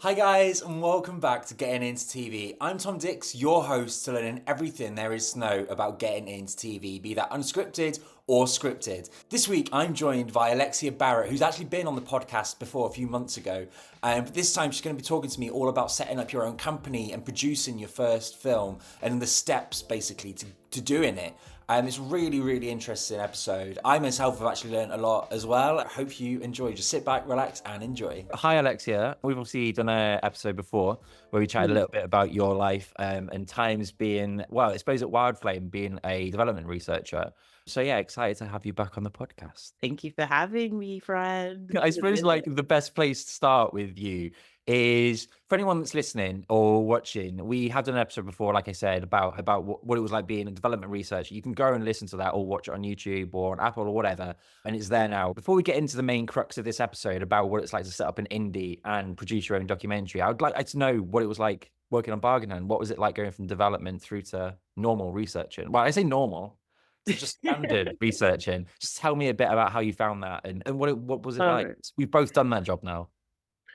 Hi guys, and welcome back to Getting Into TV. I'm Tom Dix, your host to learning everything there is to know about getting into TV, be that unscripted or scripted. This week I'm joined by Alexia Barrett, who's actually been on the podcast before a few months ago. But this time she's going to be talking to me all about setting up your own company and producing your first film and the steps basically to doing it. It's really, really interesting episode. I myself have actually learned a lot as well. I hope you enjoy. Just sit back, relax, and enjoy. Hi, Alexia. We've obviously done an episode before where we chatted a little bit about your life and times being, well, I suppose at Wildflame being a development researcher. So yeah, excited to have you back on the podcast. Thank you for having me, friend. I suppose like the best place to start with you is for anyone that's listening or watching. We have done an episode before, like I said, about what it was like being a development researcher. You can go and listen to that or watch it on YouTube or on Apple or whatever, and it's there now. Before we get into the main crux of this episode about what it's like to set up an indie and produce your own documentary, I would like to know what it was like working on Bargain Hunt. What was it like going from development through to normal researching? Well, I say normal. So just standard researching. Just tell me a bit about how you found that and what was it like? Alright. We've both done that job now.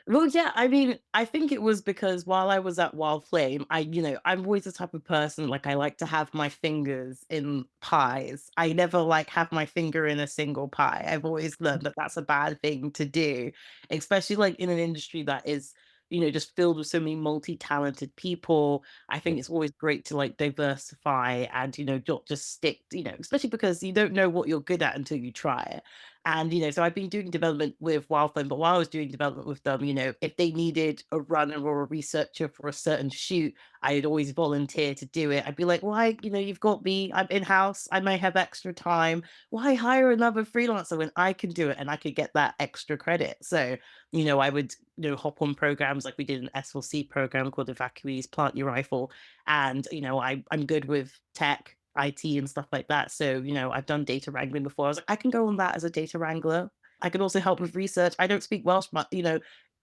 Well, yeah, I mean, I think it was because while I was at Wild Flame, I'm always the type of person, like, I like to have my fingers in pies. I never, like, have my finger in a single pie. I've always learned that that's a bad thing to do, especially, like, in an industry that is, just filled with so many multi-talented people. I think it's always great to, like, diversify and, not just stick, especially because you don't know what you're good at until you try it. And, so I've been doing development with Wildflame, but while I was doing development with them, if they needed a runner or a researcher for a certain shoot, I'd always volunteer to do it. I'd be like, why, you've got me, I'm in-house, I may have extra time. Why hire another freelancer when I can do it and I could get that extra credit? So, I would, hop on programs like we did an SLC program called Evacuees, Plant Your Rifle. And, I'm good with tech IT and stuff like that. So, I've done data wrangling before. I was like, I can go on that as a data wrangler. I can also help with research. I don't speak Welsh, but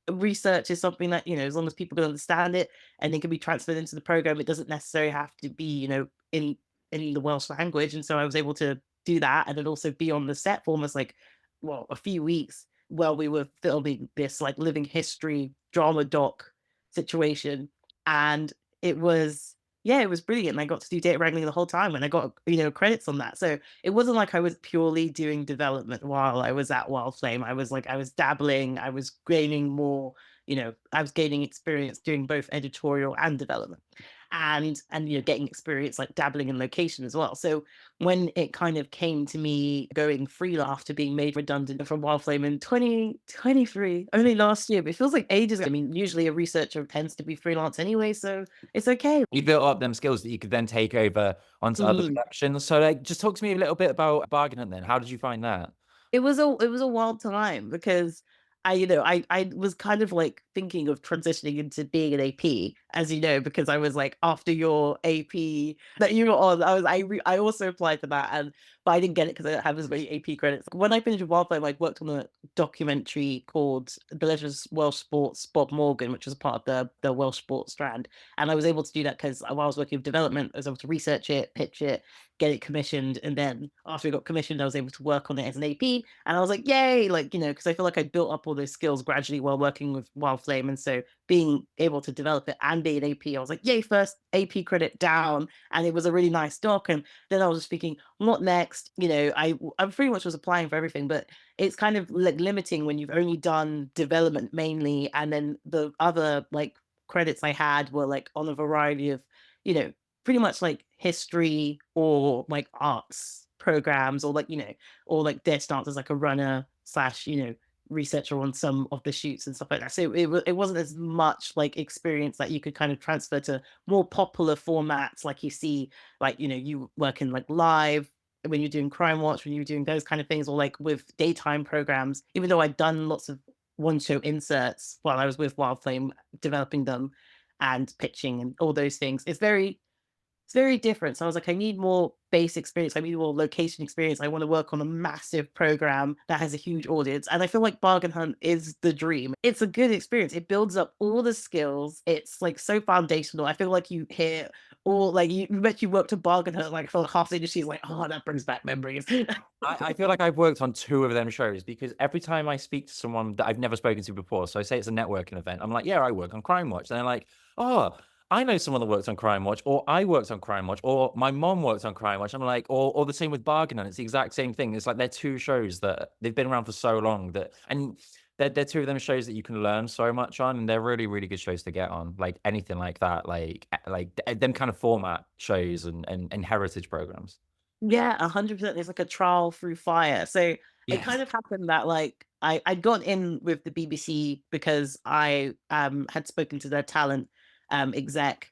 research is something that, as long as people can understand it and it can be transferred into the program, it doesn't necessarily have to be, in the Welsh language. And so I was able to do that and then also be on the set for almost like, well, a few weeks while we were filming this like living history drama doc situation. And it was yeah, it was brilliant, and I got to do data wrangling the whole time, and I got, credits on that, so it wasn't like I was purely doing development while I was at Wildflame. I was dabbling, I was gaining more, I was gaining experience doing both editorial and development, and, getting experience, like, dabbling in location as well. So when it kind of came to me going freelance after being made redundant from Wildflame in 2023, only last year, but it feels like ages ago. I mean, usually a researcher tends to be freelance anyway, so it's okay. You built up them skills that you could then take over onto other Mhm. productions. So like just talk to me a little bit about Bargain Hunt then. How did you find that? It was a wild time because I was kind of like thinking of transitioning into being an AP, as you know, because I was like after your AP that you were on, I also applied for that and but I didn't get it because I don't have as many AP credits. When I finished with Wildfire, I worked on a documentary called The Legends Welsh Sports Bob Morgan, which was part of the Welsh Sports strand. And I was able to do that because while I was working with development, I was able to research it, pitch it, get it commissioned, and then after it got commissioned, I was able to work on it as an AP. And I was like, yay, like, because I feel like I built up all those skills gradually while working with Wildflame. And so being able to develop it and be an AP, I was like, yay, first AP credit down. And it was a really nice doc. And then I was just thinking, what next? I pretty much was applying for everything, but it's kind of like limiting when you've only done development mainly. And then the other like credits I had were like on a variety of, you know, pretty much like history or like arts programs or like, or like desk dance as like a runner slash, researcher on some of the shoots and stuff like that. So it wasn't as much like experience that you could kind of transfer to more popular formats like you see, like, you work in like live when you're doing Crime Watch, when you're doing those kind of things, or like with daytime programs, even though I'd done lots of one show inserts while I was with Wildflame developing them and pitching and all those things. It's very different. So I was like, I need more base experience. I need more location experience. I want to work on a massive program that has a huge audience. And I feel like Bargain Hunt is the dream. It's a good experience. It builds up all the skills. It's like so foundational. I feel like you hear or like you bet you worked a bargain hunt like for half the industry, like, oh, that brings back memories. I feel like I've worked on 2 of them shows because every time I speak to someone that I've never spoken to before, so say it's a networking event, I'm like, "Yeah, I work on Crime Watch." And they're like, "Oh, I know someone that works on Crime Watch," or "I worked on Crime Watch," or "My mom worked on Crime Watch." I'm like, or the same with Bargain, and it's the exact same thing. It's like they're 2 shows that they've been around for so long that, and they're 2 of them shows that you can learn so much on, and they're really, really good shows to get on. Like anything like that, them kind of format shows and heritage programs. Yeah, 100%. It's like a trial through fire. So it Yes. kind of happened that like I'd gone in with the BBC because I had spoken to their talent exec,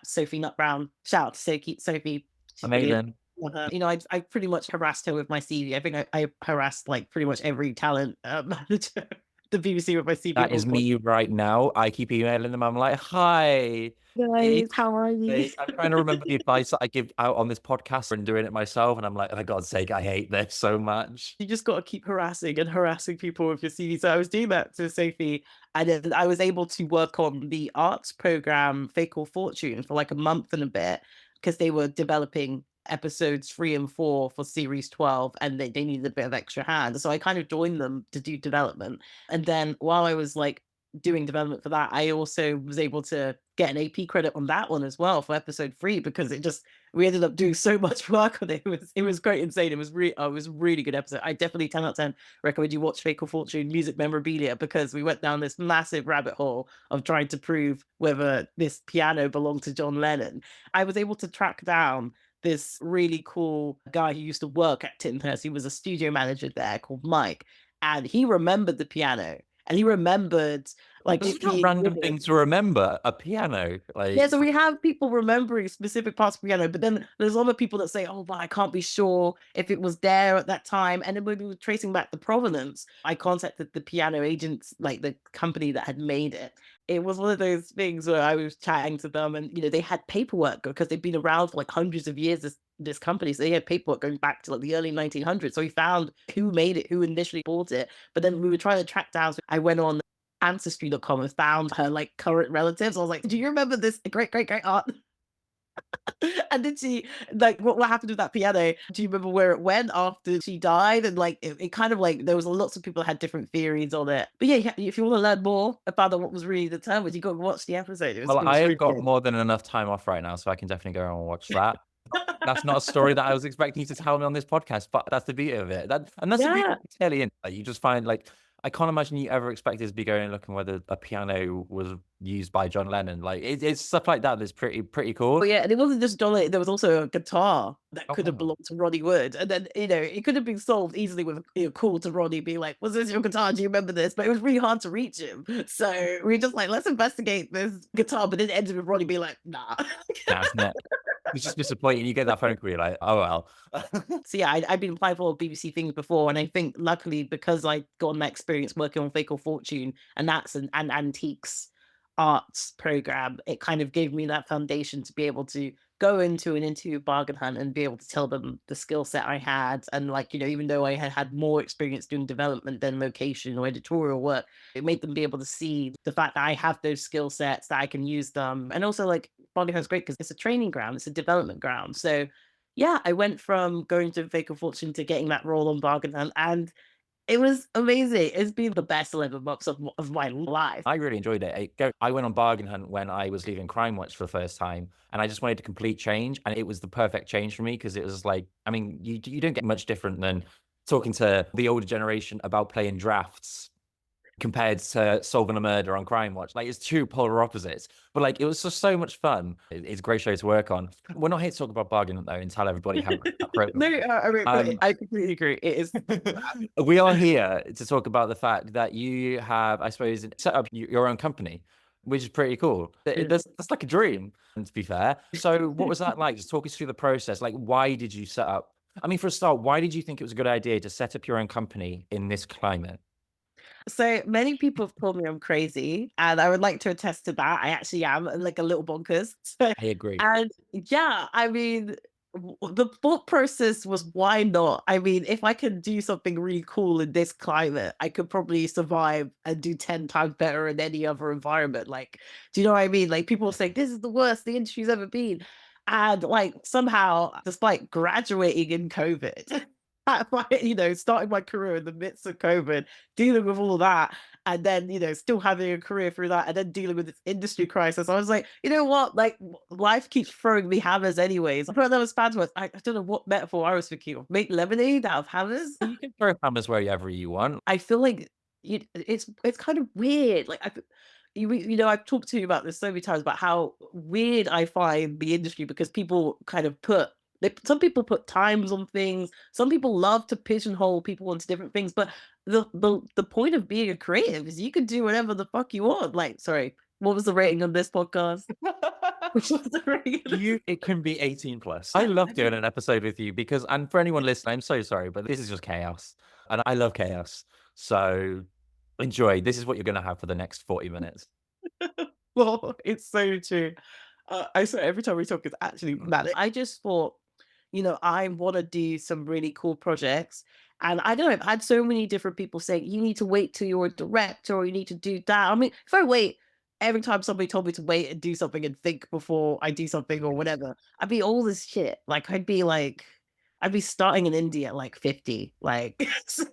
Sophie Nut Brown. Shout out to Sophie. She's brilliant. Amazing. Love her. You know, I pretty much harassed her with my CV. I think I harassed like pretty much every talent manager at the BBC with my CV at That one is point. me right now. I keep emailing them. I'm like, "Hi." Guys, how are you? I'm trying to remember the advice that I give out on this podcast and doing it myself, and I'm like, "Oh, for God's sake, I hate this so much." You just got to keep harassing and harassing people with your CV. So I was doing that to Sophie, and then I was able to work on the arts program Fatal Fortune for like a month and a bit because they were developing episodes 3 and 4 for series 12 and they needed a bit of extra hand. So I kind of joined them to do development. And then while I was like doing development for that, I also was able to get an AP credit on that one as well for episode 3 because it just we ended up doing so much work on it. It was great, insane. It was a really good episode. I definitely 10 out of 10 recommend you watch Fatal Fortune music memorabilia because we went down this massive rabbit hole of trying to prove whether this piano belonged to John Lennon. I was able to track down this really cool guy who used to work at Tinhurst. He was a studio manager there called Mike, and he remembered the piano and he remembered like That's it such a being random given. thing to remember, a piano, Yeah, like, so we have people remembering specific parts of piano, but then there's other people that say, "Oh, but I can't be sure if it was there at that time." And then when we were tracing back the provenance, I contacted the piano agents, like the company that had made it. It was one of those things where I was chatting to them, and they had paperwork because they've been around for like hundreds of years. This company, so they had paperwork going back to like the early 1900s. So we found who made it, who initially bought it. But then we were trying to track down. So I went on Ancestry.com and found her like current relatives. I was like, "Do you remember this great, great, great aunt?" And then she like, what happened with that piano? Do you remember where it went after she died? And like, it kind of like there was lots of people that had different theories on it. But yeah, if you want to learn more about what was really determined, you got to watch the episode. well, It I was have really got good. more than enough time off right now, so I can definitely go and watch that. That's not a story that I was expecting you to tell me on this podcast, but that's the beauty of it. That's the beauty Yeah. of Italy, innit? Like, you just find, like, I can't imagine you ever expected to be going and looking whether a piano was used by John Lennon. Like, it's stuff like that that's pretty cool. But yeah, and it wasn't just Dolly, there was also a guitar that Oh, could have wow. belonged to Ronnie Wood, and then, it could have been solved easily with a call to Ronnie being like, "Was this your guitar? Do you remember this?" But it was really hard to reach him. So, we just like, "Let's investigate this guitar," but then it ended with Ronnie being like, "Nah." That's net. It's just disappointing. You get that phone call, you're like, "Oh, well." So, yeah, I'd been applying for BBC things before, and I think luckily because I'd gotten that experience working on Fatal Fortune, and that's an antiques arts program, it kind of gave me that foundation to be able to go into an interview bargain hunt and be able to tell them the skill set I had. And like, even though I had more experience doing development than location or editorial work, it made them be able to see the fact that I have those skill sets, that I can use them. And also like bargain hunt's great because it's a training ground, it's a development ground. So yeah, I went from going to Fatal Fortune to getting that role on bargain hunt, and it was amazing. It's been the best 11 months of my life. I really enjoyed it. I went on Bargain Hunt when I was leaving Crime Watch for the first time, and I just wanted a complete change, and it was the perfect change for me because it was like, I mean, you don't get much different than talking to the older generation about playing drafts compared to solving a murder on Crime Watch. Like, it's two polar opposites, but like, it was just so much fun. It's a great show to work on. We're not here to talk about Bargain Hunt though, and tell everybody how great that program No, is. I mean, Um, I completely agree. It is we are here to talk about the fact that you have, I suppose, set up your own company, which is pretty cool. That's like a dream, and to be fair. So, what was that like? Just talk us through the process. Like, why did you set up? I mean, for a start, why did you think it was a good idea to set up your own company in this climate? so many people have told me I'm crazy, and I would like to attest to that. I actually am like a little bonkers. So, I agree. and yeah, I mean, The thought process was, why not? I mean, if I could do something really cool in this climate, I could probably survive and do 10 times better in any other environment. Like, do you know what I mean? Like, people say this is the worst the industry's ever been. And like somehow, despite graduating in COVID, starting my career in the midst of COVID, dealing with all that, and then, still having a career through that, and then dealing with this industry crisis. I was like, you know what? Like, life keeps throwing me hammers anyways. I thought that was Spasmos. I don't know what metaphor I was thinking of. Make lemonade out of hammers? You can throw hammers wherever you want. I feel like it's kind of weird. Like, I've talked to you about this so many times about how weird I find the industry because people kind of some people put times on things. Some people love to pigeonhole people into different things. But the point of being a creative is you can do whatever the fuck you want. Like, sorry, what was the rating on this podcast? Which was the rating? It can be 18 plus. I love doing an episode with you because, and for anyone listening, I'm so sorry, but this is just chaos. And I love chaos. So enjoy. This is what you're going to have for the next 40 minutes. Well, it's so true. I swear every time we talk, it's actually mad. I just thought, I want to do some really cool projects. And I don't know, I've had so many different people saying, you need to wait till you're a director or you need to do that. I mean, if I wait, every time somebody told me to wait and do something and think before I do something or whatever, I'd be all this shit. Like, I'd be starting in India at like 50. Like, so,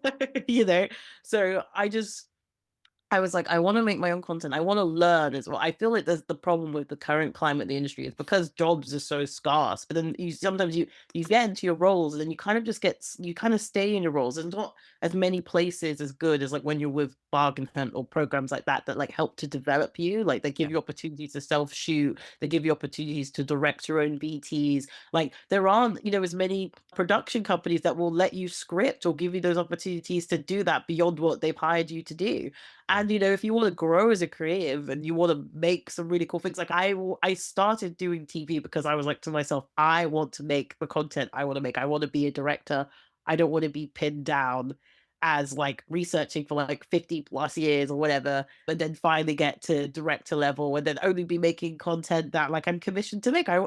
you know, so I was like, I want to make my own content. I want to learn as well. I feel like there's the problem with the current climate in the industry is because jobs are so scarce. But then sometimes you get into your roles and then you kind of just you kind of stay in your roles. There's not as many places as good as like when you're with bargain hunt or programs like that like help to develop you. Like they give Yeah. you opportunities to self shoot. They give you opportunities to direct your own BTs. Like there aren't as many production companies that will let you script or give you those opportunities to do that beyond what they've hired you to do. Yeah. And, if you wanna grow as a creative and you wanna make some really cool things, like I started doing TV because I was like to myself, I want to make the content I wanna make. I wanna be a director. I don't wanna be pinned down as like researching for like 50 plus years or whatever, but then finally get to director level and then only be making content that like I'm commissioned to make. I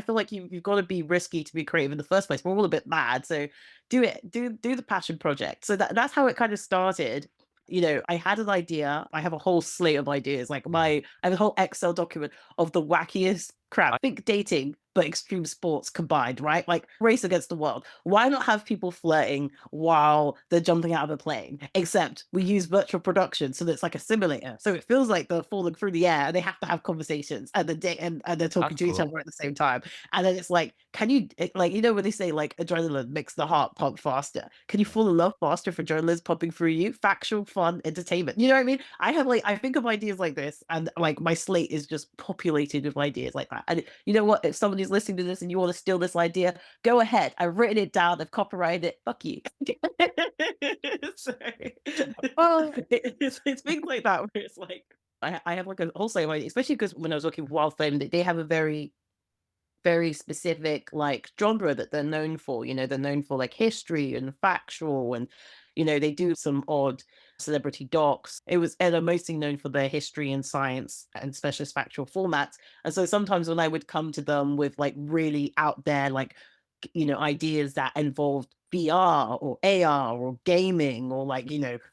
feel like you've got to be risky to be creative in the first place. We're all a bit mad. So do it, do the passion project. So that's how it kind of started. I had an idea. I have a whole slate of ideas. Like I have a whole Excel document of the wackiest crap. Think dating, but extreme sports combined, right? Like race against the world. Why not have people flirting while they're jumping out of a plane? Except we use virtual production, so that it's like a simulator. So it feels like they're falling through the air and they have to have conversations and and they're talking That's to each cool. other at the same time. And then it's like, like when they say like adrenaline makes the heart pump faster. Can you fall in love faster if adrenaline's pumping through you? Factual fun entertainment. You know what I mean? I think of ideas like this, and like my slate is just populated with ideas like that. And you know what? If somebody's listening to this and you want to steal this idea, go ahead. I've written it down. I've copyrighted it. Fuck you. Sorry. Well, It's things like that where it's like I have like a whole slate of ideas, especially because when I was working with Wild Flame, they have a very specific like genre that they're known for. They're known for like history and factual and they do some odd celebrity docs. And are mostly known for their history and science and specialist factual formats. And so sometimes when I would come to them with like really out there like ideas that involved VR or AR or gaming or like,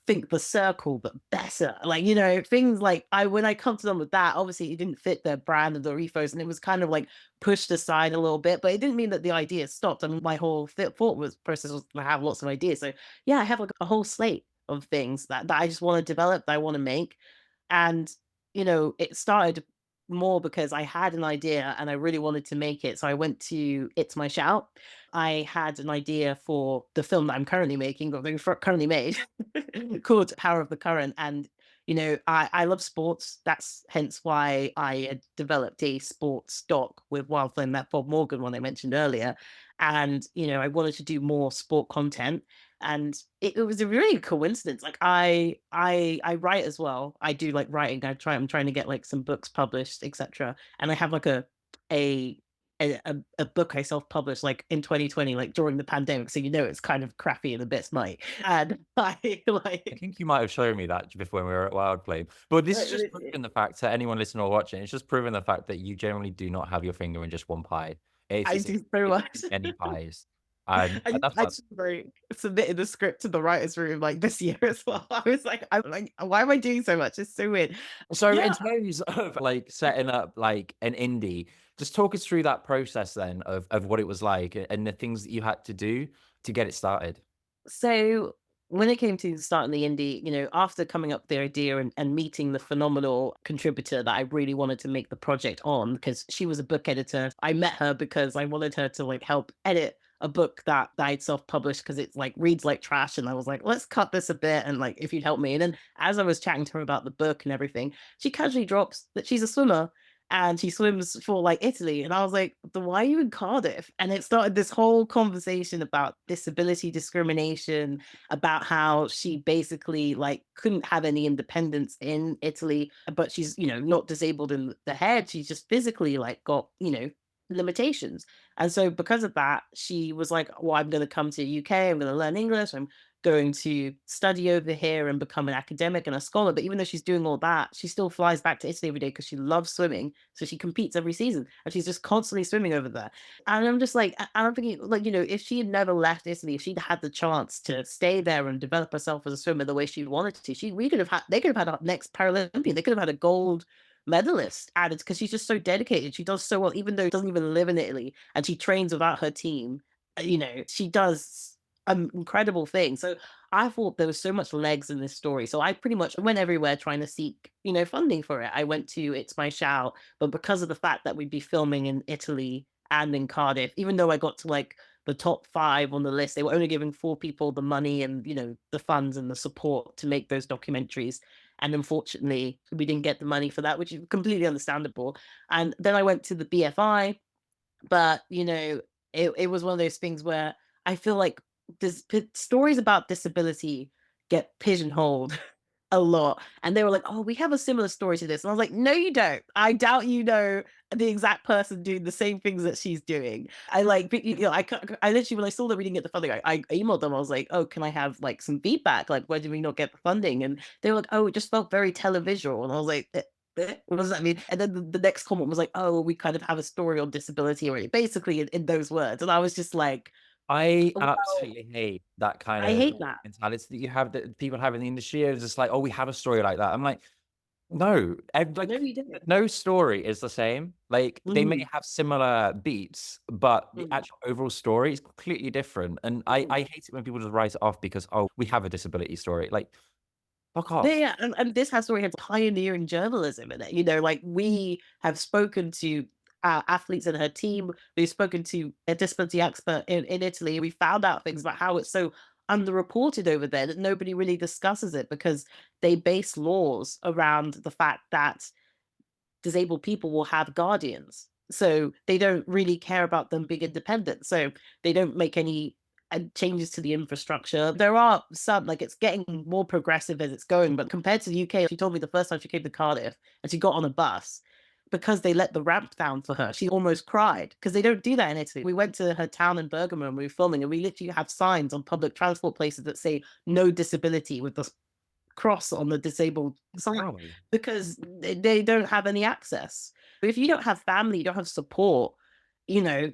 think the circle but better. Like, things like when I come to them with that, obviously it didn't fit their brand and their ethos and it was kind of like pushed aside a little bit, but it didn't mean that the idea stopped. I mean, my whole thought was process was to have lots of ideas. So yeah, I have like a whole slate of things that I just want to develop, that I want to make. And, it started more because I had an idea and I really wanted to make it. So I went to It's My Shout. I had an idea for the film that I'm currently making, or they've currently made, called Power of the Current. And, I love sports. That's hence why I had developed a sports doc with Wild Flame, that Bob Morgan one I mentioned earlier. And, I wanted to do more sport content. And it was a really coincidence. Like I write as well. I do like writing. I'm trying to get like some books published, etc. And I have like a a book I self-published like in 2020, like during the pandemic. So it's kind of crappy and a bit smutty. And I I like think you might have shown me that before when we were at Wild Flame. But this is just it- proving the fact to anyone listening or watching, it's just proving the fact that you generally do not have your finger in just one pie. It's I just do so much. many pies. I And that's what actually submitted the script to the writers' room like this year as well. I'm like, why am I doing so much? It's so weird. so in Yeah. terms of like setting up like an indie, just talk us through that process then of what it was like and the things that you had to do to get it started. So when it came to starting the indie, after coming up with the idea and meeting the phenomenal contributor that I really wanted to make the project on, because she was a book editor. I met her because I wanted her to like help edit a book that I'd self-published because it's like reads like trash. And I was like, let's cut this a bit. And like, if you'd help me. And then as I was chatting to her about the book and everything, she casually drops that she's a swimmer and she swims for like Italy. And I was like, "Then why are you in Cardiff?" And it started this whole conversation about disability discrimination, about how she basically like couldn't have any independence in Italy, but she's, not disabled in the head. She's just physically like got, limitations. And so because of that, she was like, well, I'm going to come to UK. I'm going to learn English. I'm going to study over here and become an academic and a scholar. But even though she's doing all that, she still flies back to Italy every day because she loves swimming. So she competes every season and she's just constantly swimming over there. And I'm just like, I'm thinking, like, if she had never left Italy, if she'd had the chance to stay there and develop herself as a swimmer the way she wanted to, they could have had our next Paralympian. They could have had a gold medalist added because she's just so dedicated. She does so well, even though she doesn't even live in Italy and she trains without her team. She does incredible thing. So I thought there was so much legs in this story. So I pretty much went everywhere trying to seek, funding for it. I went to It's My Shout, but because of the fact that we'd be filming in Italy and in Cardiff, even though I got to like the top 5 on the list, they were only giving 4 people the money and, the funds and the support to make those documentaries. And unfortunately, we didn't get the money for that, which is completely understandable. And then I went to the BFI, but, it was one of those things where I feel like stories about disability get pigeonholed a lot. And they were like, "Oh, we have a similar story to this." And I was like, "No, you don't. I doubt you know the exact person doing the same things that she's doing." I like, I literally, when I saw that we didn't get the funding, I emailed them. I was like, "Oh, can I have like some feedback? Like, why did we not get the funding?" And they were like, "Oh, it just felt very televisual." And I was like, what does that mean?" And then the next comment was like, "Oh, we kind of have a story on disability already," basically in those words. And I was just like, I "Well, absolutely hate that kind I of hate that." mentality that you have that people have in the industry. It's just like, oh, we have a story like that. I'm like, no, like No, you didn't. no story is the same. Like they may Mm, have similar beats, but the mm. actual overall story is completely different. And I hate it when people just write it off because, oh, we have a disability story. Like, fuck Yeah, off. yeah, and this has story has pioneering journalism in it. Like we have spoken to athletes in her team. We've spoken to a disability expert in Italy. We found out things about how it's so underreported over there that nobody really discusses it because they base laws around the fact that disabled people will have guardians. So they don't really care about them being independent. So they don't make any changes to the infrastructure. There are some, like it's getting more progressive as it's going, but compared to the UK, she told me the first time she came to Cardiff and she got on a bus because they let the ramp down for her. She almost cried because they don't do that in Italy. We went to her town in Bergamo and we were filming, and we literally have signs on public transport places that say no disability with the cross on the disabled side Really? because they don't have any access. If you don't have family, you don't have support, there's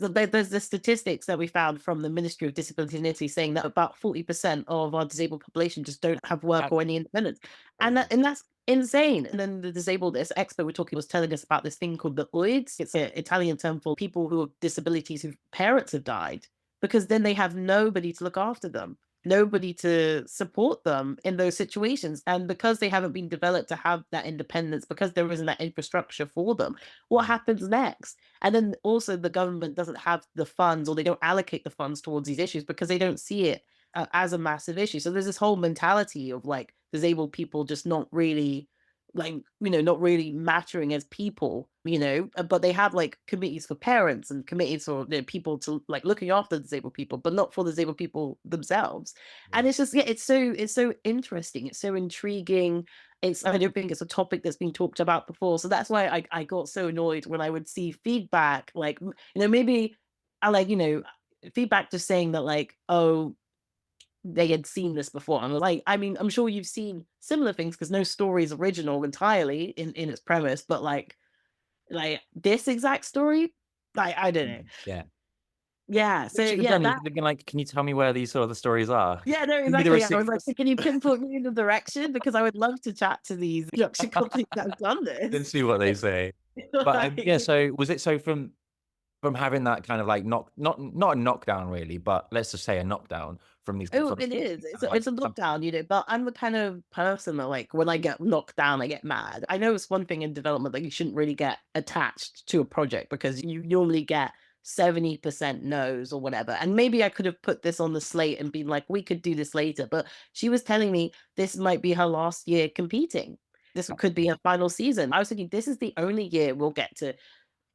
the statistics that we found from the Ministry of Disability in Italy saying that about 40% of our disabled population just don't have work That's or any independence. And crazy. that's insane. And then the disabled this expert we're talking was telling us about this thing called the UIDs. It's an Italian term for people who have disabilities whose parents have died, because then they have nobody to look after them, nobody to support them in those situations. And because they haven't been developed to have that independence, because there isn't that infrastructure for them, what Mm. happens next? And then also the government doesn't have the funds, or they don't allocate the funds towards these issues because they don't see it as a massive issue. So there's this whole mentality of like disabled people just not really like, not really mattering as people, but they have like committees for parents and committees for people to like looking after disabled people, but not for disabled people themselves. And Yeah. it's just, yeah, it's so interesting. It's so intriguing. I don't think it's a topic that's been talked about before. So that's why I got so annoyed when I would see feedback, like, maybe I like, feedback just saying that like, oh, they had seen this before. And I was like, I mean, I'm sure you've seen similar things because no story is original entirely in its premise, but like this exact story, I don't know. Yeah. Yeah. You So should have yeah, done. You that could have been like, "Can you tell me where these sort of the stories are? yeah, no, Give me the exactly. I receipt was for like, this." can you pinpoint me in the direction? Because I would love to chat to these production companies that have done Then this. see what they say. But, yeah, Like, so was it so from having that kind of like not a knockdown really, but let's just say a knockdown from these oh, sort of it stuff, is. you It's kind of a, like it's a come knockdown, but I'm the kind of person that, like, when I get knocked down, I get mad. I know it's one thing in development that you shouldn't really get attached to a project because you normally get 70% no's or whatever. And maybe I could have put this on the slate and been like, we could do this later. But she was telling me this might be her last year competing. This could be her final season. I was thinking, this is the only year we'll get to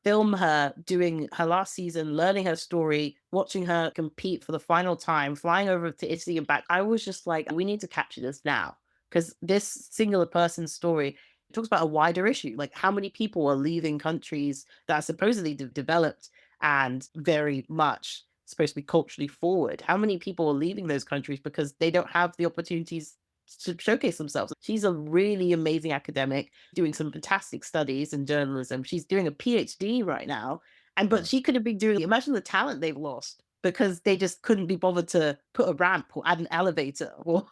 film her doing her last season, learning her story, watching her compete for the final time, flying over to Italy and back. I was just like, we need to capture this now because this singular person's story talks about a wider issue. Like, how many people are leaving countries that are supposedly developed and very much supposed to be culturally forward? How many people are leaving those countries because they don't have the opportunities to showcase themselves? She's a really amazing academic doing some fantastic studies in journalism. She's doing a PhD right now. But Wow. she could have been doing, imagine the talent they've lost because they just couldn't be bothered to put a ramp or add an elevator or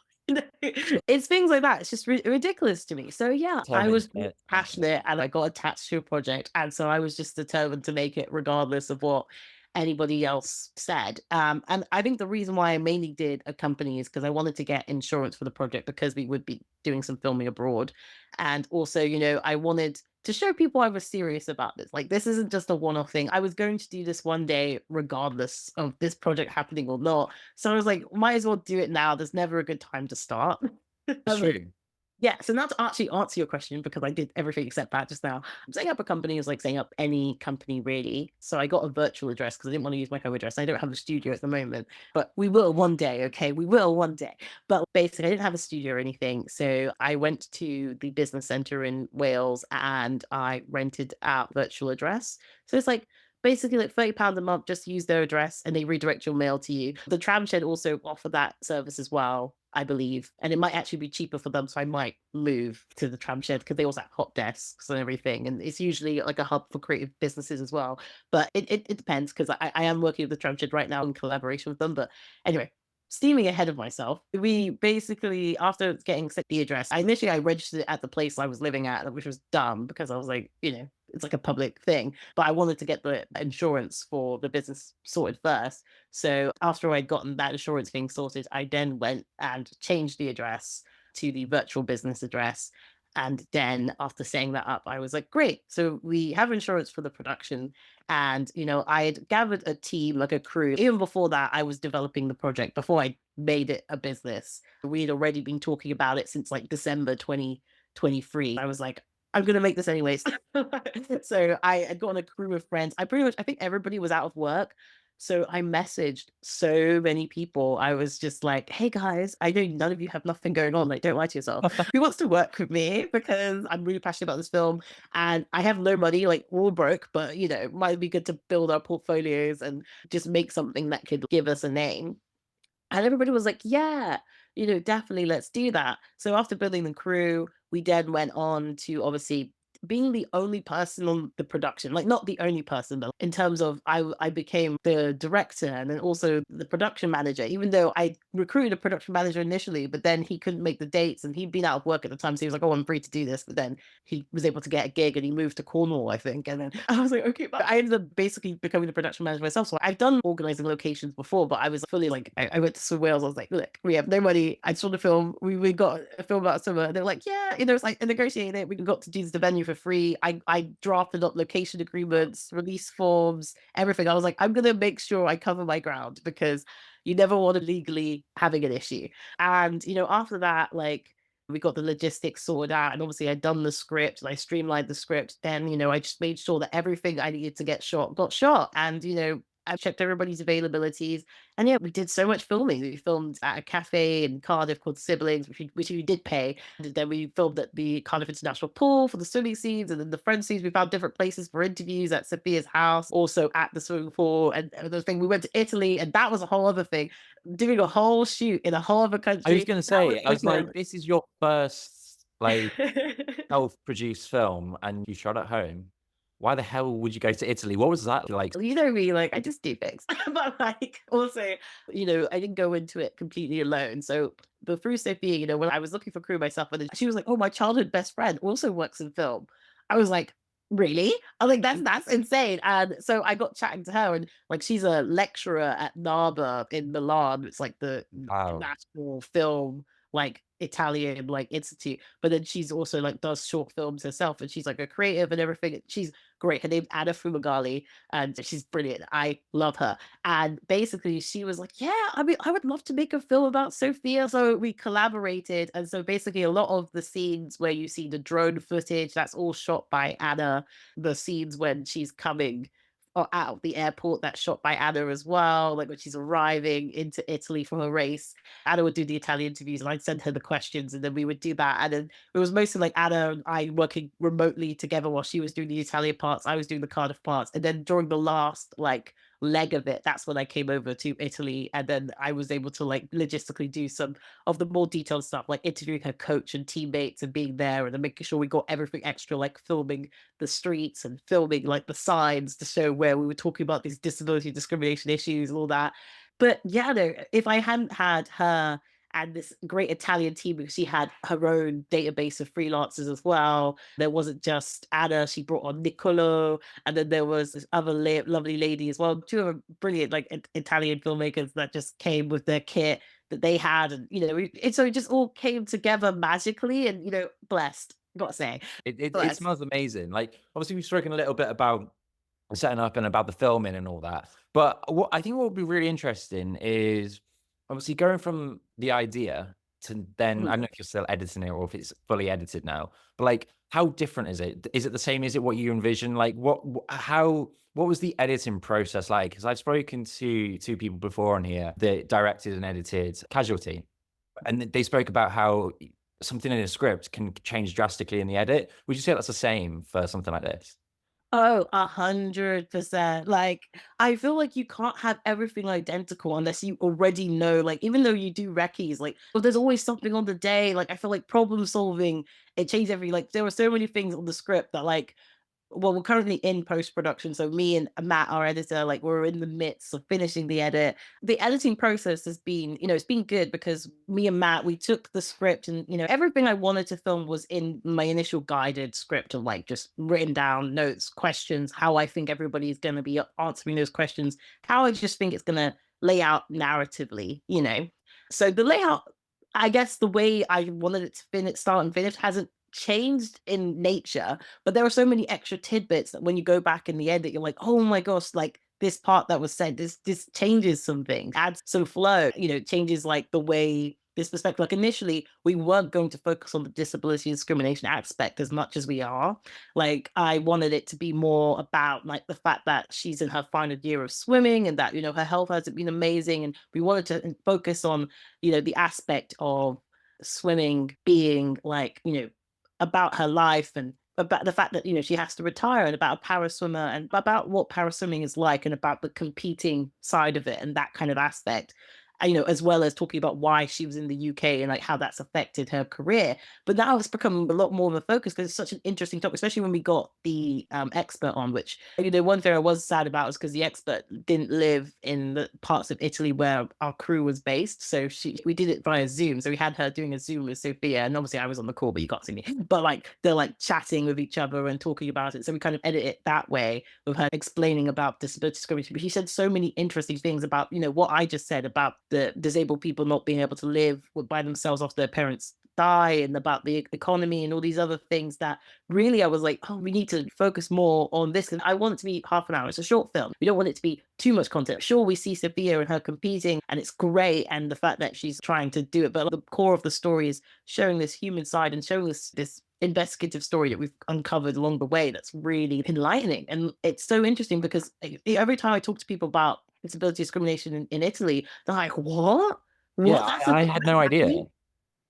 it's things like that. It's just ridiculous to me. So yeah, I Determined, was yeah. passionate and I got attached to a project. And so I was just determined to make it regardless of what anybody else said. And I think the reason why I mainly did a company is because I wanted to get insurance for the project because we would be doing some filming abroad. And also, I wanted to show people I was serious about this. Like, this isn't just a one off thing. I was going to do this one day, regardless of this project happening or not. So I was like, might as well do it now. There's never a good time to start. It's true. Yeah, so now to actually answer your question, because I did everything except that just now. Setting up a company is like setting up any company, really. So I got a virtual address because I didn't want to use my home address. I don't have a studio at the moment, but we will one day. Okay, we will one day. But basically, I didn't have a studio or anything, so I went to the business center in Wales and I rented out virtual address. So it's like basically like £30 a month, just use their address and they redirect your mail to you. The tram shed also offer that service as well, I believe. And it might actually be cheaper for them. So I might move to the tram shed because they also have hot desks and everything. And it's usually like a hub for creative businesses as well. But it depends because I am working with the tram shed right now in collaboration with them. But anyway, steaming ahead of myself, we basically, after getting set the address, I registered it at the place I was living at, which was dumb because I was like, it's like a public thing, but I wanted to get the insurance for the business sorted first. So after I'd gotten that insurance thing sorted, I then went and changed the address to the virtual business address. And then after setting that up, I was like, great. So we have insurance for the production. And, I had gathered a team, like a crew. Even before that, I was developing the project before I made it a business. We had already been talking about it since like December 2023. I was like, I'm gonna make this anyways. So I had gotten a crew of friends. I think everybody was out of work. So I messaged so many people. I was just like, hey guys, I know none of you have nothing going on. Like, don't lie to yourself. Who wants to work with me? Because I'm really passionate about this film and I have no money, like we're all broke, but it might be good to build our portfolios and just make something that could give us a name. And everybody was like, yeah, definitely let's do that. So after building the crew, we then went on to obviously being the only person on the production, like not the only person, but in terms of I became the director and then also the production manager, even though I recruited a production manager initially, but then he couldn't make the dates and he'd been out of work at the time. So he was like, oh, I'm free to do this. But then he was able to get a gig and he moved to Cornwall, I think. And then I was like, okay, but I ended up basically becoming the production manager myself. So I've done organizing locations before, but I was fully like, I went to Wales. I was like, look, we have no money. I saw the film. We got a film about summer. And they're like, yeah, it's like negotiating it. We got to use the venue for free. I drafted up location agreements, release forms, everything. I was like, I'm going to make sure I cover my ground because you never want to legally having an issue. And, after that, like, we got the logistics sorted out and obviously I'd done the script and I streamlined the script. Then, I just made sure that everything I needed to get shot got shot. And, I checked everybody's availabilities. And yeah, we did so much filming. We filmed at a cafe in Cardiff called Siblings, which we did pay. And then we filmed at the Cardiff International Pool for the swimming scenes. And then the friend scenes, we found different places for interviews at Sophia's house, also at the swimming pool. And the thing, we went to Italy, and that was a whole other thing. Doing a whole shoot in a whole other I was country. gonna That was say, I was like, this is your first, like, self-produced film and you shot at home? why the hell would you go to Italy? What was that like? You know me, like I just do things. But like also, I didn't go into it completely alone. So but through Sophia, when I was looking for crew myself, and then she was like, "Oh, my childhood best friend also works in film." I was like, "Really?" I was like, "That's insane." And so I got chatting to her, and like she's a lecturer at NABA in Milan. It's like the Wow. national film like Italian like institute. But then she's also like does short films herself, and she's like a creative and everything. She's great. Her name's Anna Fumagalli, and she's brilliant. I love her. And basically, she was like, "Yeah, I mean, I would love to make a film about Sophia." So we collaborated. And so basically, a lot of the scenes where you see the drone footage, that's all shot by Anna. The scenes when she's coming out of the airport, that's shot by Anna as well. Like when she's arriving into Italy for her race, Anna would do the Italian interviews and I'd send her the questions and then we would do that. And then it was mostly like Anna and I working remotely together while she was doing the Italian parts, I was doing the Cardiff parts. And then during the last like leg of it, that's when I came over to Italy. And then I was able to like logistically do some of the more detailed stuff, like interviewing her coach and teammates and being there and then making sure we got everything extra, like filming the streets and filming like the signs to show where we were talking about these disability discrimination issues and all that. But yeah, no, if I hadn't had her and this great Italian team, because she had her own database of freelancers as well. There wasn't just Anna, she brought on Niccolo, and then there was this other lovely lady as well. Two of them brilliant, like Italian filmmakers that just came with their kit that they had. And, so it just all came together magically and, blessed, gotta say, It blessed. smells amazing. Like, obviously, we've spoken a little bit about setting up and about the filming and all that. But what I think what would be really interesting is obviously going from the idea to then I don't know if you're still editing it or if it's fully edited now, but like how different is it? Is it the same? Is it what you envision? Like what was the editing process like? Because I've spoken to two people before on here that directed and edited Casualty, and they spoke about how something in a script can change drastically in the edit. Would you say that's the same for something like this? Oh, 100%. Like, I feel like you can't have everything identical unless you already know, like, even though you do recce's, like, well, there's always something on the day. Like, I feel like problem solving, it changed like, there were so many things on the script that, like, well, we're currently in post-production. So me and Matt, our editor, like we're in the midst of finishing the edit. The editing process has been, it's been good because me and Matt, we took the script and, everything I wanted to film was in my initial guided script of like just written down notes, questions, how I think everybody's going to be answering those questions, how I just think it's going to lay out narratively. So the layout, I guess the way I wanted it to start and finish hasn't changed in nature, but there are so many extra tidbits that when you go back in the edit, you're like, oh my gosh, like this part that was said, this changes something, adds some flow, changes like the way this perspective. Like initially, we weren't going to focus on the disability discrimination aspect as much as we are. Like I wanted it to be more about like the fact that she's in her final year of swimming and that, her health hasn't been amazing. And we wanted to focus on, the aspect of swimming being like, about her life and about the fact that she has to retire and about a para swimmer and about what para swimming is like and about the competing side of it and that kind of aspect, as well as talking about why she was in the UK and like how that's affected her career. But now it's become a lot more of a focus because it's such an interesting topic, especially when we got the expert on, which, one thing I was sad about is because the expert didn't live in the parts of Italy where our crew was based. So we did it via Zoom. So we had her doing a Zoom with Sophia. And obviously I was on the call, but you can't see me. But like they're like chatting with each other and talking about it. So we kind of edit it that way with her explaining about disability discrimination. But she said so many interesting things about, what I just said about the disabled people not being able to live by themselves after their parents die and about the economy and all these other things that really I was like, oh, we need to focus more on this. And I want it to be half an hour. It's a short film. We don't want it to be too much content. Sure, we see Sophia and her competing and it's great. And the fact that she's trying to do it. But the core of the story is showing this human side and showing this investigative story that we've uncovered along the way that's really enlightening. And it's so interesting because every time I talk to people about disability discrimination in Italy, they're like, what? Yeah, What? That's I had no idea.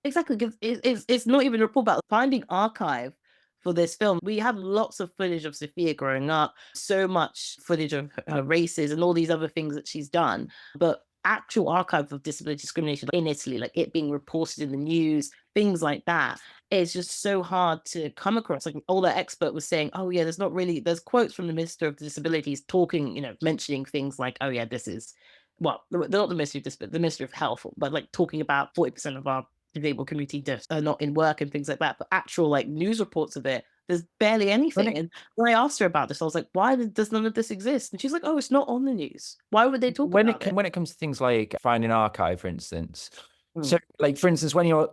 exactly, because it's not even a report about finding archive for this film. We have lots of footage of Sophia growing up, so much footage of her races and all these other things that she's done, but actual archive of disability discrimination in Italy, like it being reported in the news, things like that. It's just so hard to come across. Like all the expert was saying, oh yeah, there's quotes from the Minister of Disabilities talking, mentioning things like, oh yeah, this is, well, they're not the Ministry of Disability, the Ministry of Health, but like talking about 40% of our disabled community just are not in work and things like that. But actual like news reports of it, there's barely When anything. it And when I asked her about this, I was like, why does none of this exist? And she's like, oh, it's not on the news. Why would they talk about it? when it comes to things like finding archive, for instance. So, Mm. like for instance, when you're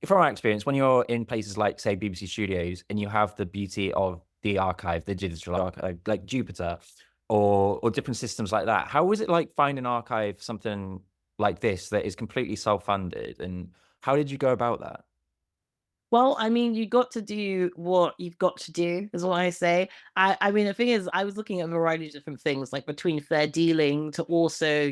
from our experience, when you're in places like say BBC Studios and you have the beauty of the archive, the digital archive, like Jupiter, or different systems like that, how was it like finding archive something like this that is completely self-funded, and how did you go about that? Well, I mean, you got to do what you've got to do, is what I say. I mean, the thing is, I was looking at a variety of different things, like between fair dealing to also,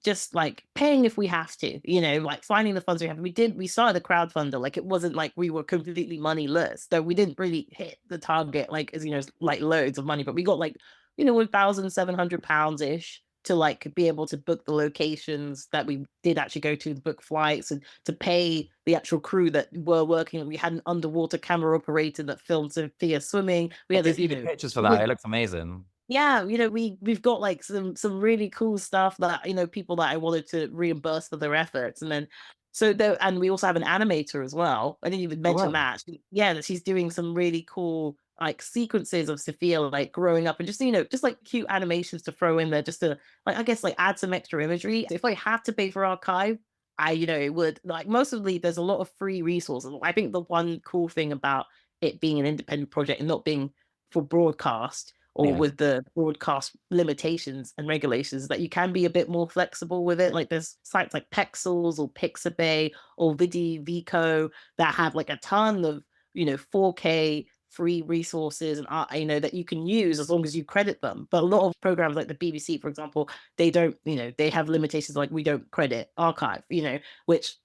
just like paying if we have to, like finding the funds we have. We started a crowdfunder. Like it wasn't like we were completely moneyless, though we didn't really hit the target, like as like loads of money, but we got like, £1,700 ish to like be able to book the locations that we did actually go to, book flights, and to pay the actual crew that were working. We had an underwater camera operator that filmed Sophia swimming. We I had did this, see the pictures for that. with It looks amazing. yeah, we've got like some really cool stuff that people that I wanted to reimburse for their efforts, and then so there, and we also have an animator as well. I didn't even Oh, mention wow. that. Yeah, that she's doing some really cool like sequences of Sophia like growing up, and just like cute animations to throw in there, just to like I guess like add some extra imagery. If I had to pay for archive, I it would like mostly there's a lot of free resources. I think the one cool thing about it being an independent project and not being for broadcast or Yeah. with the broadcast limitations and regulations that you can be a bit more flexible with it. Like there's sites like Pexels or Pixabay or Vico that have like a ton of, 4K free resources and that you can use as long as you credit them. But a lot of programs like the BBC, for example, they don't, they have limitations like we don't credit archive, which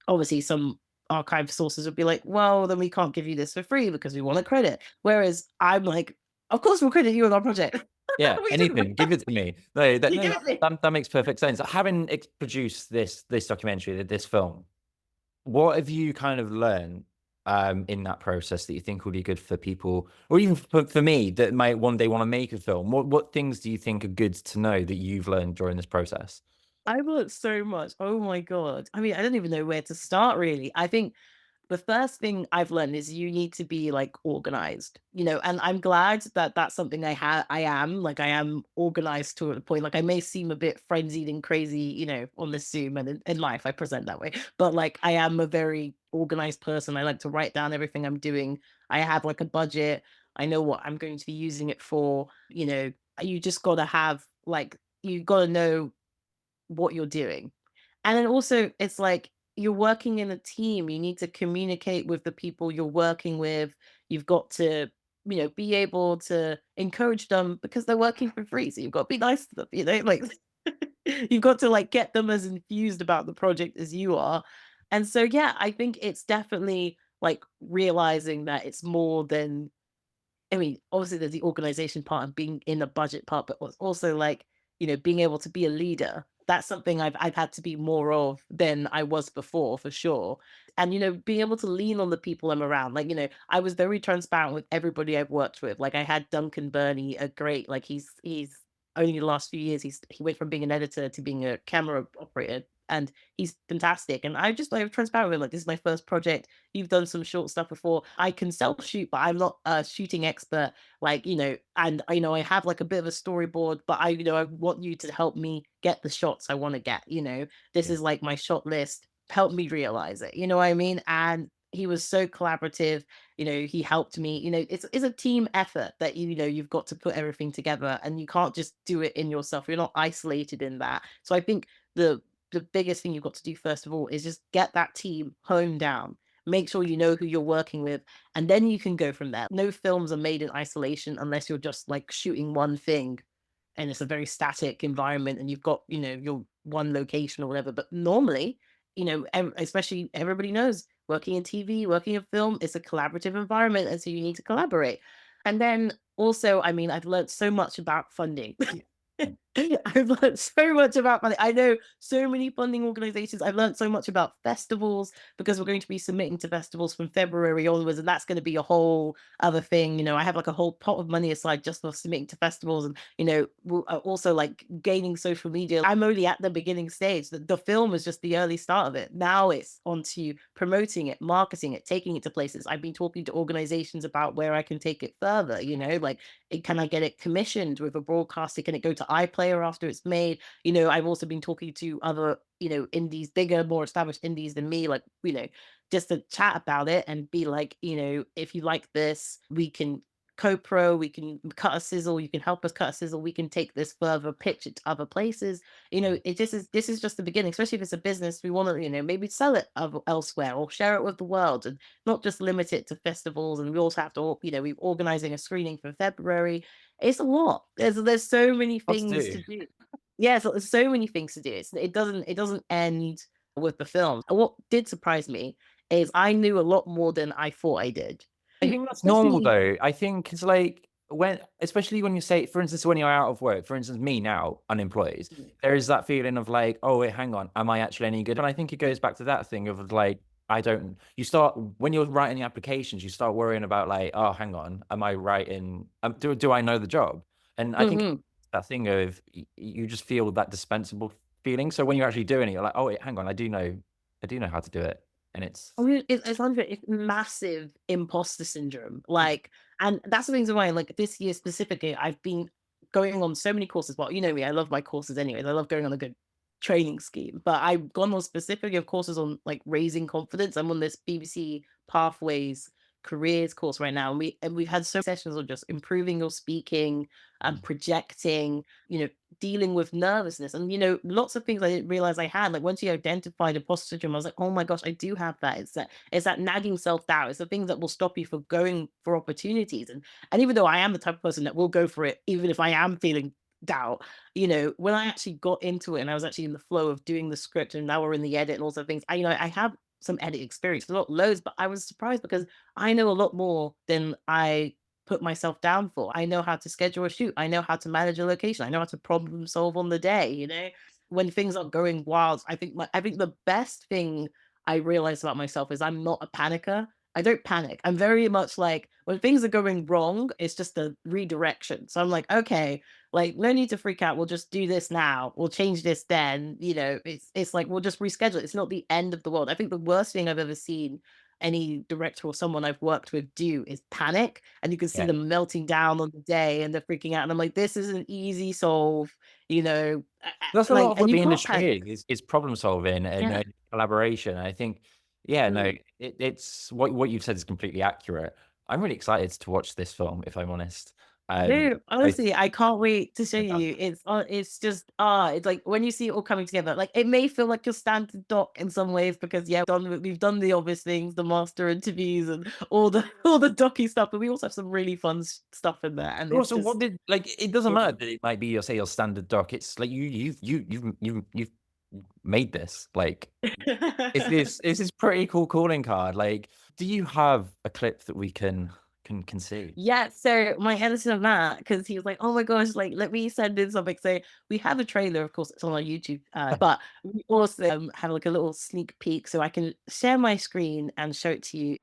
obviously some archive sources would be like, well, then we can't give you this for free because we want a credit. Whereas I'm like, of course we'll credit you on our project. Yeah, We do. anything. Give it to me. No, that You no, give it to me. that makes perfect sense. Having produced this documentary, this film, what have you kind of learned in that process that you think will be good for people, or even for me that might one day want to make a film? What things do you think are good to know that you've learned during this process? I learned so much. Oh my God. I mean, I don't even know where to start really. I think the first thing I've learned is you need to be like organized, and I'm glad that that's something I am organized to a point. Like I may seem a bit frenzied and crazy, on the Zoom and in life I present that way, but like I am a very organized person. I like to write down everything I'm doing. I have like a budget. I know what I'm going to be using it for. You just got to have like, you got to know what you're doing. And then also, it's like you're working in a team. You need to communicate with the people you're working with. You've got to, be able to encourage them because they're working for free. So you've got to be nice to them, like you've got to like get them as enthused about the project as you are. And so, yeah, I think it's definitely like realizing that it's more than I mean, obviously there's the organization part and being in the budget part, but what's also like, being able to be a leader. That's something I've had to be more of than I was before, for sure. And being able to lean on the people I'm around. Like, I was very transparent with everybody I've worked with. Like I had Duncan Burney, a great, like he's only the last few years he went from being an editor to being a camera operator. And he's fantastic. And I'm transparent with him, like this is my first project. You've done some short stuff before. I can self shoot, but I'm not a shooting expert. Like, and I have like a bit of a storyboard, but I want you to help me get the shots I want to get. This Yeah. is like my shot list. Help me realize it. You know what I mean? And he was so collaborative. He helped me. It's a team effort that you've got to put everything together, and you can't just do it in yourself. You're not isolated in that. So I think the biggest thing you've got to do first of all is just get that team honed down. Make sure you know who you're working with, and then you can go from there. No films are made in isolation unless you're just like shooting one thing and it's a very static environment and you've got, your one location or whatever. But normally, especially everybody knows working in TV, working in film, it's a collaborative environment. And so you need to collaborate. And then also, I mean, I've learned so much about funding. I've learned so much about funding. I know so many funding organizations. I've learned so much about festivals because we're going to be submitting to festivals from February onwards, and that's going to be a whole other thing. I have like a whole pot of money aside just for submitting to festivals, and also like gaining social media. I'm only at the beginning stage. The film is just the early start of it. Now it's onto promoting it, marketing it, taking it to places. I've been talking to organizations about where I can take it further. Like can I get it commissioned with a broadcaster? Can it go to iPlayer after it's made? I've also been talking to other, indies, bigger, more established indies than me, like, just to chat about it and be like, if you like this, we can co-pro, we can cut a sizzle, you can help us cut a sizzle, we can take this further, pitch it to other places. This is just the beginning, especially if it's a business, we want to, maybe sell it elsewhere or share it with the world and not just limit it to festivals. And we also have to, we're organizing a screening for February. It's a lot. There's so many What to things do? to do. Yeah, so there's so many things to do. It doesn't end with the film. And what did surprise me is I knew a lot more than I thought I did. I Like, think that's normal especially though. I think it's like especially when you say, for instance, when you're out of work, for instance, me now, unemployed, there is that feeling of like, oh, wait, hang on, am I actually any good? And I think it goes back to that thing of like, you start, when you're writing the applications, you start worrying about like, oh, hang on, am I writing, do I know the job? And I think Mhm. that thing of you just feel that dispensable feeling. So when you're actually doing it, you're like, oh, wait, hang on, I do know how to do it. And it's, I mean, it's massive imposter syndrome. Like, and that's the reason why, like, this year specifically, I've been going on so many courses. Well, you know me, I love my courses anyways. I love going on a good training scheme, but I've gone on specifically of courses on like raising confidence. I'm on this BBC Pathways careers course right now, and we've had so sessions on just improving your speaking and projecting, dealing with nervousness and lots of things I didn't realize I had. Like once you identified imposter syndrome, I was like, oh my gosh, I do have that. It's that nagging self-doubt. It's the things that will stop you from going for opportunities. And even though I am the type of person that will go for it, even if I am feeling doubt, when I actually got into it and I was actually in the flow of doing the script and now we're in the edit and all sorts of things, I have some edit experience, not loads, but I was surprised because I know a lot more than I put myself down for. I know how to schedule a shoot. I know how to manage a location. I know how to problem solve on the day, when things are going wild. I think the best thing I realized about myself is I'm not a panicker. I don't panic. I'm very much like when things are going wrong, it's just a redirection. So I'm like, okay, like no need to freak out. We'll just do this now. We'll change this then. It's like we'll just reschedule it. It's not the end of the world. I think the worst thing I've ever seen any director or someone I've worked with do is panic, and you can see yeah. them melting down on the day and they're freaking out. And I'm like, this is an easy solve, That's a lot like, of and what you the can't panic. industry is problem solving and Yeah. collaboration. I think, yeah, no, Mm. it's what you've said is completely accurate. I'm really excited to watch this film, if I'm honest. Dude, I honestly, I can't wait to show you. It's just it's like when you see it all coming together, like it may feel like your standard doc in some ways because yeah, we've done the obvious things, the master interviews and all the all the docky stuff, but we also have some really fun stuff in there, and it's also just what did like it doesn't yeah. matter that it might be your standard doc. It's like you've made this. Like is this pretty cool calling card. Like, do you have a clip that we can see? Yeah, so my editor Matt, because he was like, "Oh my gosh, like let me send in something." So we have a trailer, of course, it's on our YouTube, but we also have like a little sneak peek, so I can share my screen and show it to you.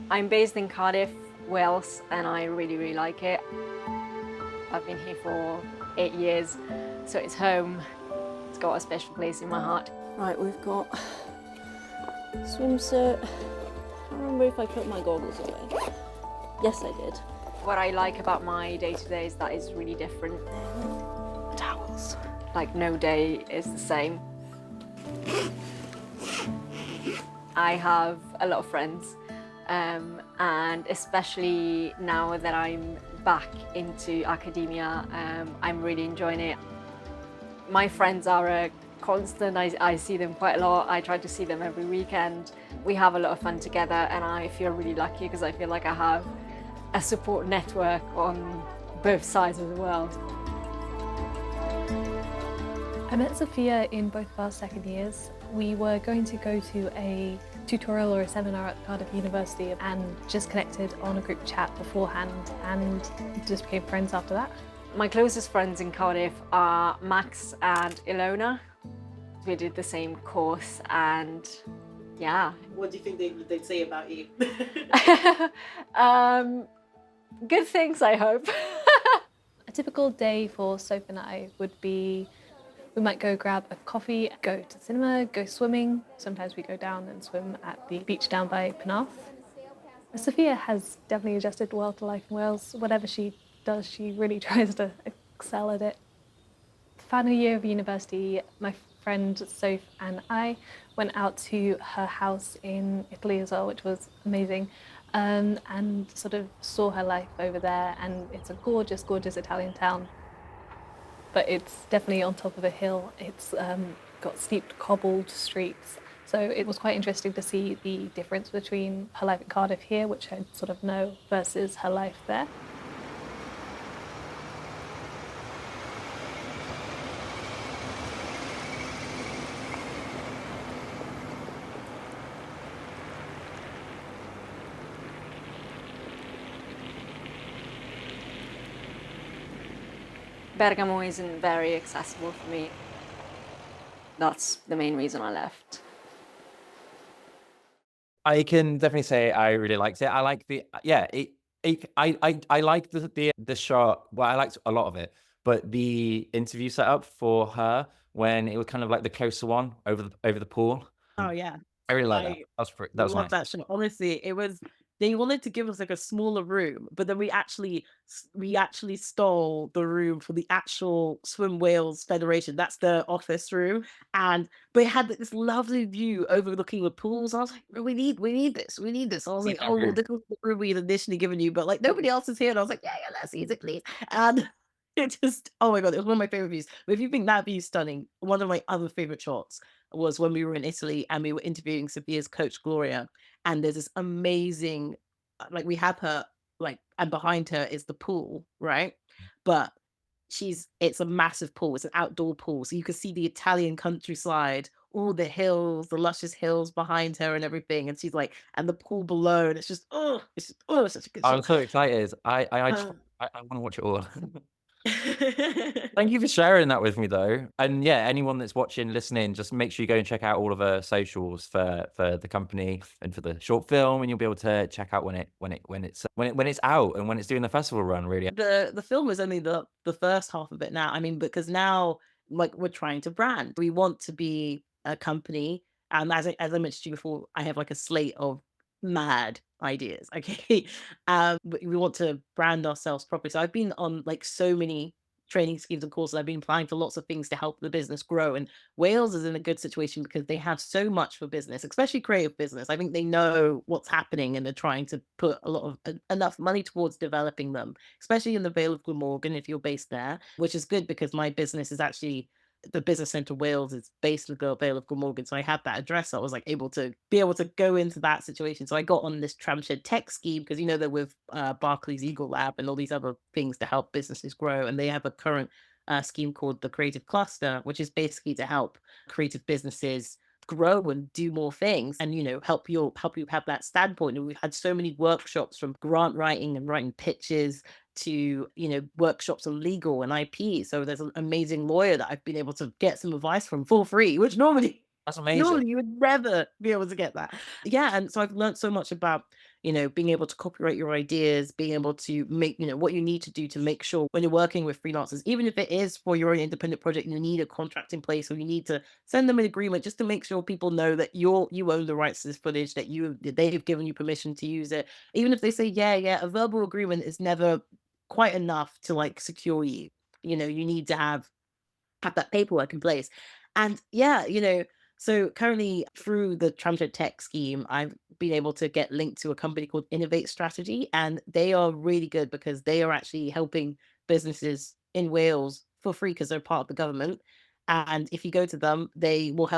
I'm based in Cardiff, Wales, and I really, really like it. I've been here for 8 years, so it's home. It's got a special place in my heart. Right, we've got swimsuit. I can't remember if I put my goggles away. Yes, I did. What I like about my day-to-day is that it's really different. Towels. Like, no day is the same. I have a lot of friends, and especially now that I'm back into academia, I'm really enjoying it. My friends are a constant. I see them quite a lot. I try to see them every weekend. We have a lot of fun together, and I feel really lucky because I feel like I have a support network on both sides of the world. I met Sophia in both of our second years. We were going to go to a tutorial or a seminar at Cardiff University and just connected on a group chat beforehand and just became friends after that. My closest friends in Cardiff are Max and Ilona. We did the same course and yeah. What do you think they'd say about you? Good things, I hope. A typical day for Soph and I would be, we might go grab a coffee, go to the cinema, go swimming. Sometimes we go down and swim at the beach down by Penarth. Sophia has definitely adjusted well to life in Wales. Whatever she does, she really tries to excel at it. Final year of university, my friend Soph and I went out to her house in Italy as well, which was amazing, and sort of saw her life over there. And it's a gorgeous, gorgeous Italian town, but it's definitely on top of a hill. It's got steep cobbled streets. So it was quite interesting to see the difference between her life in Cardiff here, which I sort of know, versus her life there. Bergamo isn't very accessible for me. That's the main reason I left. I can definitely say I really liked it. I like I like the shot. Well, I liked a lot of it, but the interview setup for her when it was kind of like the closer one over the pool. Oh yeah. I really like that. I That was love nice. that show. Honestly, it was they wanted to give us like a smaller room, but then we actually stole the room for the actual Swim Wales Federation. That's the office room. And but it had like, this lovely view overlooking the pools. I was like, we need this. We need this. I was like, oh well, this was the room we had initially given you, but like nobody else is here. And I was like, yeah, let's use it, please. And it just oh my god, it was one of my favorite views. But if you think that view is stunning, one of my other favorite shots was when we were in Italy and we were interviewing Sophia's coach, Gloria. And there's this amazing, like, we have her, like, and behind her is the pool, right? But it's a massive pool, it's an outdoor pool. So you can see the Italian countryside, all the hills, the luscious hills behind her and everything. And she's like, and the pool below. And it's just, it's such a good I'm shot. so excited. I Uh, want to watch it all. Thank you for sharing that with me, though. And yeah, anyone that's watching, listening, just make sure you go and check out all of our socials for the company and for the short film, and you'll be able to check out when it's out and when it's doing the festival run. Really, the film is only the first half of it now. I mean, because now like we're trying to brand. We want to be a company. And as I mentioned to you before, I have like a slate of mad ideas. Okay. But we want to brand ourselves properly. So I've been on like so many training schemes and courses. I've been applying for lots of things to help the business grow. And Wales is in a good situation because they have so much for business, especially creative business. I think they know what's happening and they're trying to put a lot of enough money towards developing them, especially in the Vale of Glamorgan if you're based there, which is good because my business is actually the business centre Wales is based in the Vale of Glamorgan. So I had that address. So I was like able to go into that situation. So I got on this tramshed tech scheme because you know they're with Barclays Eagle Lab and all these other things to help businesses grow. And they have a current scheme called the Creative Cluster, which is basically to help creative businesses grow and do more things and help you have that standpoint. And we've had so many workshops from grant writing and writing pitches to workshops on legal and IP. So there's an amazing lawyer that I've been able to get some advice from for free, which normally that's amazing. normally you would never be able to get that. Yeah, and so I've learned so much about being able to copyright your ideas, being able to make what you need to do to make sure when you're working with freelancers, even if it is for your own independent project, you need a contract in place or you need to send them an agreement just to make sure people know that you own the rights to this footage, that they've given you permission to use it. Even if they say yeah, a verbal agreement is never quite enough to like secure you. You need to have that paperwork in place. And yeah, so currently through the Tramjet Tech scheme, I've been able to get linked to a company called Innovate Strategy, and they are really good because they are actually helping businesses in Wales for free because they're part of the government. And if you go to them, they will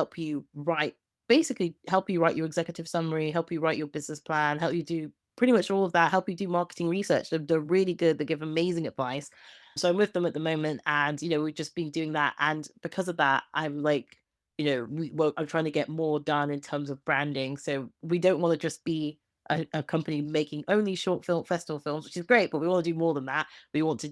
basically help you write your executive summary, help you write your business plan, help you do pretty much all of that, help you do marketing research. They're really good. They give amazing advice. So I'm with them at the moment, and we've just been doing that. And because of that, I'm like I'm trying to get more done in terms of branding. So we don't want to just be a company making only short film festival films, which is great, but we want to do more than that. We want to,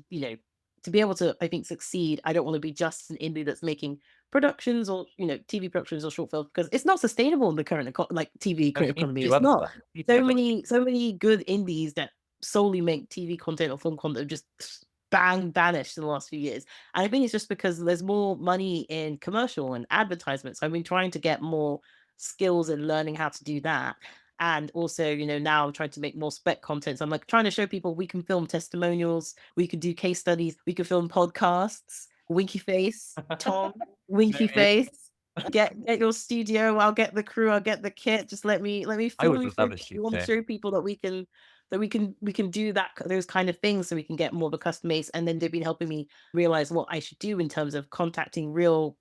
to be able to, I think, succeed. I don't want to be just an indie that's making productions or, TV productions or short films, because it's not sustainable in the current TV No, you creative need to economy. do It's other not. stuff. You need to get So many good indies that solely make TV content or film content have just vanished in the last few years. And I think it's just because there's more money in commercial and advertisements. I've been trying to get more skills in learning how to do that. And also, now I'm trying to make more spec content. So I'm like trying to show people we can film testimonials, we can do case studies, we can film podcasts. Winky face, Tom, winky Maybe. face. Get your studio. I'll get the crew. I'll get the kit. Just let me I would film you love through. a shoot We want to there. show people that we can do those kind of things, so we can get more of a custom base. And then they've been helping me realize what I should do in terms of contacting real,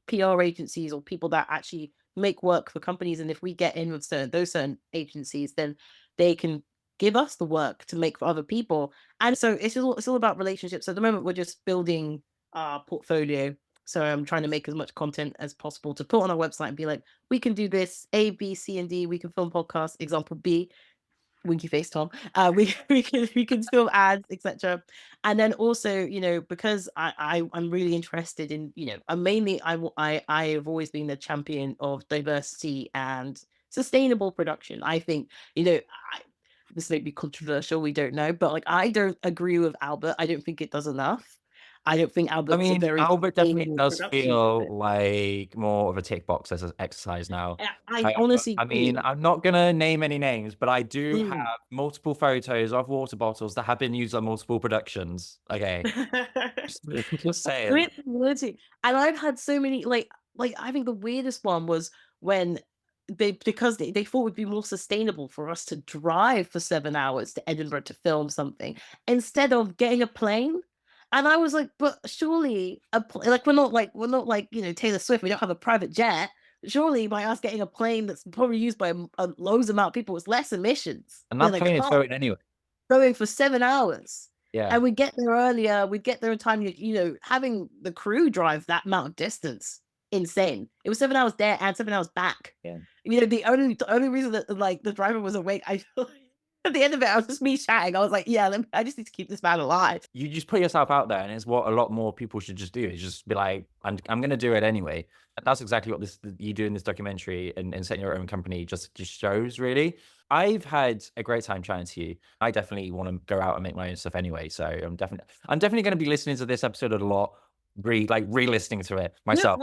PR agencies or people that actually make work for companies. And if we get in with certain agencies, then they can give us the work to make for other people. And so it's all about relationships. At the moment, we're just building our portfolio. So I'm trying to make as much content as possible to put on our website and be like, we can do this A, B, C, and D. We can film podcasts. Example B, winky face Tom. We can film ads, etc. And then also, because I'm really interested in, I'm mainly I have always been the champion of diversity and sustainable production. I think, this may be controversial, we don't know, but like I don't agree with Albert. I don't think it does enough. I don't think I Albert's a mean, very Albert definitely sustainable does production feel company. like more of a tick box as an exercise now. I honestly I mean, do. I'm not gonna name any names, but I do have Mm. multiple photos of water bottles that have been used on multiple productions. Okay, just saying. Literally. And I've had so many I think the weirdest one was when they thought it would be more sustainable for us to drive for 7 hours to Edinburgh to film something instead of getting a plane. And I was like, but surely we're not like, Taylor Swift. We don't have a private jet. Surely by us getting a plane that's probably used by a loads amount of people, it's less emissions And than that a plane is car going anyway. going for 7 hours. Yeah. And we'd get there earlier, we'd get there in time, having the crew drive that amount of distance, insane. It was 7 hours there and 7 hours back. Yeah. The only reason that the driver was awake, I feel like at the end of it, I was just me chatting. I was like, yeah, I just need to keep this man alive. You just put yourself out there, and it's what a lot more people should just do. Is just be like, I'm going to do it anyway. And that's exactly what you do in this documentary, and setting your own company just shows, really. I've had a great time chatting to you. I definitely want to go out and make my own stuff anyway. So I'm definitely going to be listening to this episode a lot, re-listening to it myself.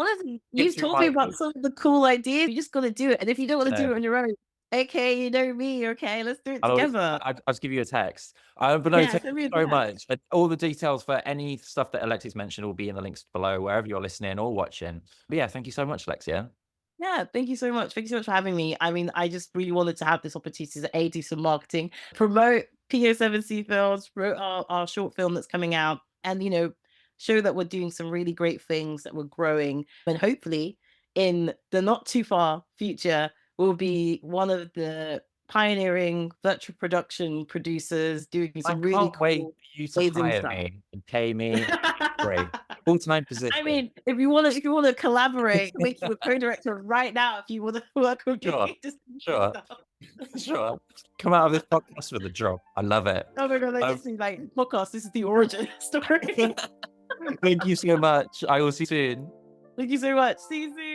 You've through told me my about notes. some of the cool ideas. You just got to do it. And if you don't want to No. do it on your own, okay, you know me. Okay, let's do it together. I'll just give you a text. But no, Yeah, thank send me you a so text. much. All the details for any stuff that Alexia's mentioned will be in the links below, wherever you're listening or watching. But yeah, thank you so much, Alexia. Yeah, thank you so much. Thank you so much for having me. I mean, I just really wanted to have this opportunity to do some marketing, promote PO7C films, promote our short film that's coming out, and show that we're doing some really great things, that we're growing, and hopefully in the not too far future, we'll be one of the pioneering virtual production producers doing I some really can't wait cool, for you to amazing hire stuff. me and pay me. Great. Full-time position. I mean, if you want to collaborate, make you a co-director right now. If you want to work with Sure, me, just sure. Sure. Come out of this podcast with a job. I love it. Oh my god, this is like podcast. This is the origin story. Thank you so much. I will see you soon. Thank you so much. See you soon.